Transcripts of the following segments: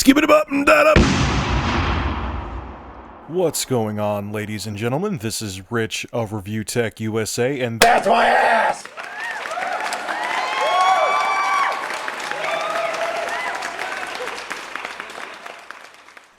Skip it up and that up. What's going on, ladies and gentlemen? This is Rich of Review Tech USA, and that's my ass!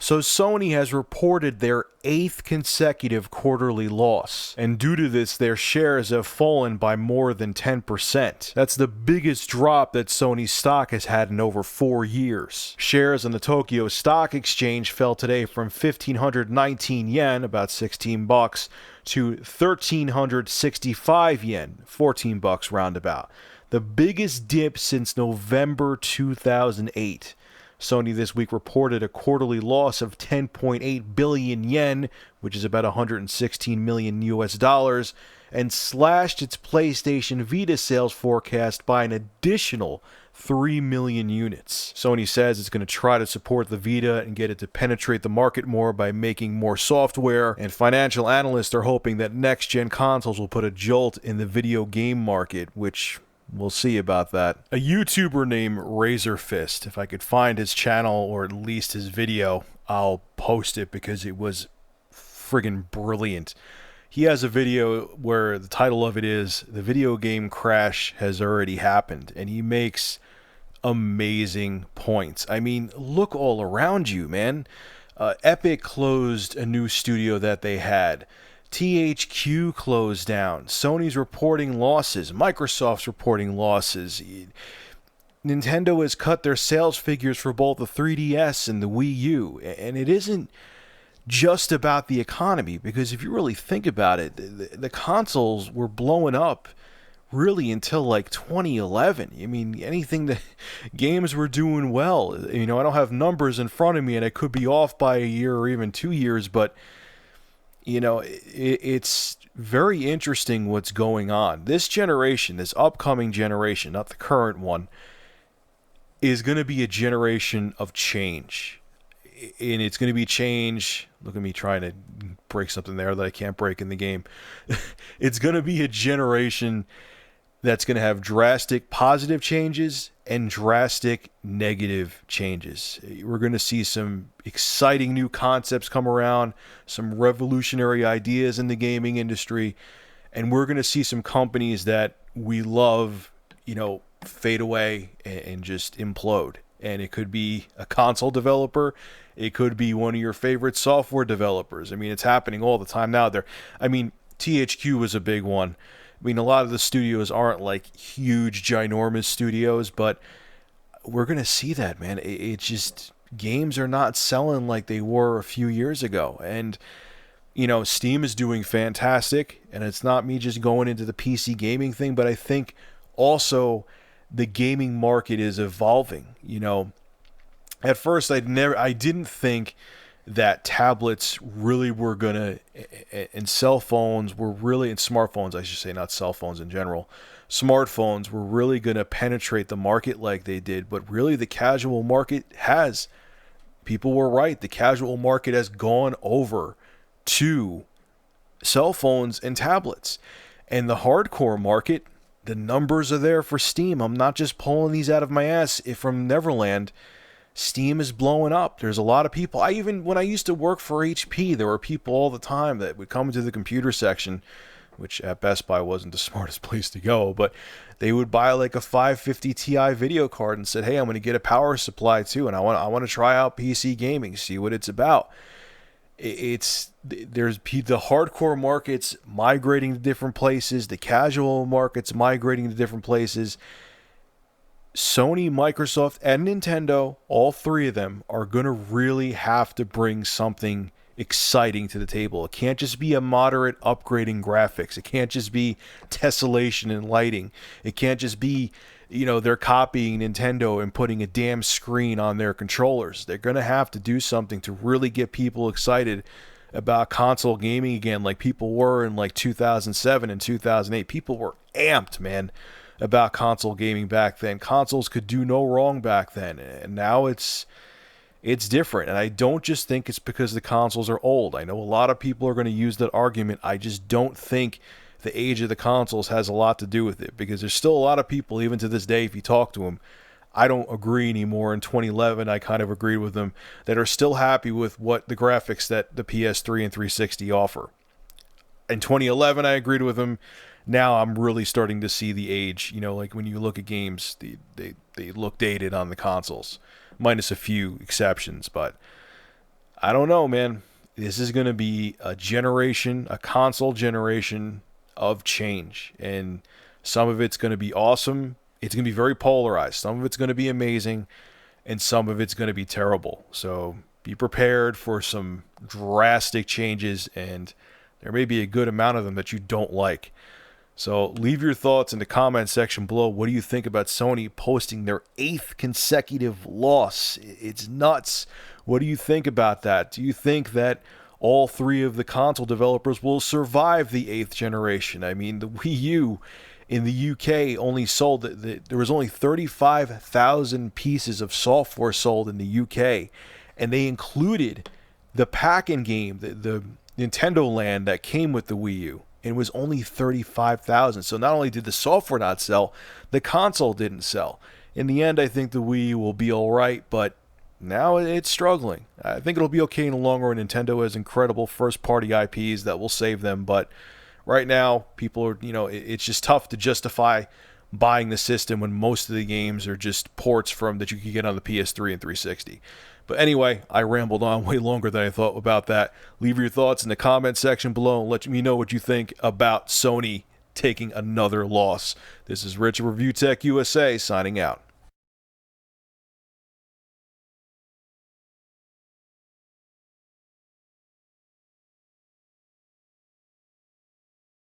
So Sony has reported their 8th consecutive quarterly loss, and due to this, their shares have fallen by more than 10%. That's the biggest drop that Sony's stock has had in over 4 years. Shares on the Tokyo Stock Exchange fell today from 1,519 yen, about 16 bucks, to 1,365 yen, 14 bucks roundabout. The biggest dip since November 2008. Sony this week reported a quarterly loss of 10.8 billion yen, which is about 116 million US dollars, and slashed its PlayStation Vita sales forecast by an additional 3 million units. Sony says it's going to try to support the Vita and get it to penetrate the market more by making more software, and financial analysts are hoping that next-gen consoles will put a jolt in the video game market, which we'll see about that. A YouTuber named Razorfist, if I could find his channel or at least his video, I'll post it because it was friggin' brilliant. He has a video where the title of it is "The Video Game Crash Has Already Happened," and he makes amazing points. I mean, look all around you, man. Epic closed a new studio that they had. THQ closed down. Sony's reporting losses. Microsoft's reporting losses. Nintendo has cut their sales figures for both the 3DS and the Wii U. And it isn't just about the economy, because if you really think about it, the consoles were blowing up really until like 2011. I mean, anything that games were doing well. You know, I don't have numbers in front of me and I could be off by a year or even 2 years, but you know, it's very interesting what's going on. This generation, this upcoming generation, not the current one, is going to be a generation of change. And it's going to be change. Look at me trying to break something there that I can't break in the game. It's going to be a generation that's going to have drastic positive changes and drastic negative changes. We're going to see some exciting new concepts come around, some revolutionary ideas in the gaming industry, and we're going to see some companies that we love, you know, fade away and just implode. And it could be a console developer. It could be one of your favorite software developers. I mean, it's happening all the time now. THQ was a big one. I mean, a lot of the studios aren't like huge, ginormous studios, but we're going to see that, man. It just, games are not selling like they were a few years ago. And, you know, Steam is doing fantastic, and it's not me just going into the PC gaming thing, but I think also the gaming market is evolving. You know, at first I didn't think that tablets really were gonna, and cell phones were really, and smartphones, I should say, not cell phones in general, smartphones were really gonna penetrate the market like they did. But really, the casual market has. People were right. The casual market has gone over to cell phones and tablets. And the hardcore market, the numbers are there for Steam. I'm not just pulling these out of my ass from Neverland. Steam is blowing up. There's a lot of people. When I used to work for HP, there were people all the time that would come into the computer section, which at Best Buy wasn't the smartest place to go, but they would buy like a 550 Ti video card and said, "Hey, I'm going to get a power supply too, and I want to try out PC gaming, see what it's about." There's the hardcore markets migrating to different places, the casual markets migrating to different places. Sony, Microsoft, and Nintendo, all three of them, are going to really have to bring something exciting to the table. It can't just be a moderate upgrading graphics. It can't just be tessellation and lighting. It can't just be, you know, they're copying Nintendo and putting a damn screen on their controllers. They're going to have to do something to really get people excited about console gaming again, like people were in like 2007 and 2008. People were amped, man, about console gaming back then. Consoles could do no wrong back then, and now it's different. And I don't just think it's because the consoles are old. I know a lot of people are going to use that argument. I just don't think the age of the consoles has a lot to do with it, because there's still a lot of people, even to this day, if you talk to them, I don't agree anymore. In 2011, I kind of agreed with them, that are still happy with what the graphics that the PS3 and 360 offer. In 2011, I agreed with them. Now I'm really starting to see the age. Like when you look at games, they look dated on the consoles, minus a few exceptions. But I don't know, man. This is going to be a console generation of change. And some of it's going to be awesome. It's going to be very polarized. Some of it's going to be amazing. And some of it's going to be terrible. So be prepared for some drastic changes. And there may be a good amount of them that you don't like. So leave your thoughts in the comment section below. What do you think about Sony posting their 8th consecutive loss? It's nuts. What do you think about that? Do you think that all 3 of the console developers will survive the 8th generation? I mean, the Wii U in the UK only sold, there was only 35,000 pieces of software sold in the UK. And they included the pack-in game, the Nintendo Land that came with the Wii U. It was only 35,000. So not only did the software not sell, the console didn't sell. In the end, I think the Wii will be all right, but now it's struggling. I think it'll be okay in the long run. Nintendo has incredible first-party IPs that will save them, but right now, people are, it's just tough to justify buying the system when most of the games are just ports from that you could get on the PS3 and 360. But anyway, I rambled on way longer than I thought about that. Leave your thoughts in the comment section below and let me know what you think about Sony taking another loss. This is Rich of Review Tech USA signing out.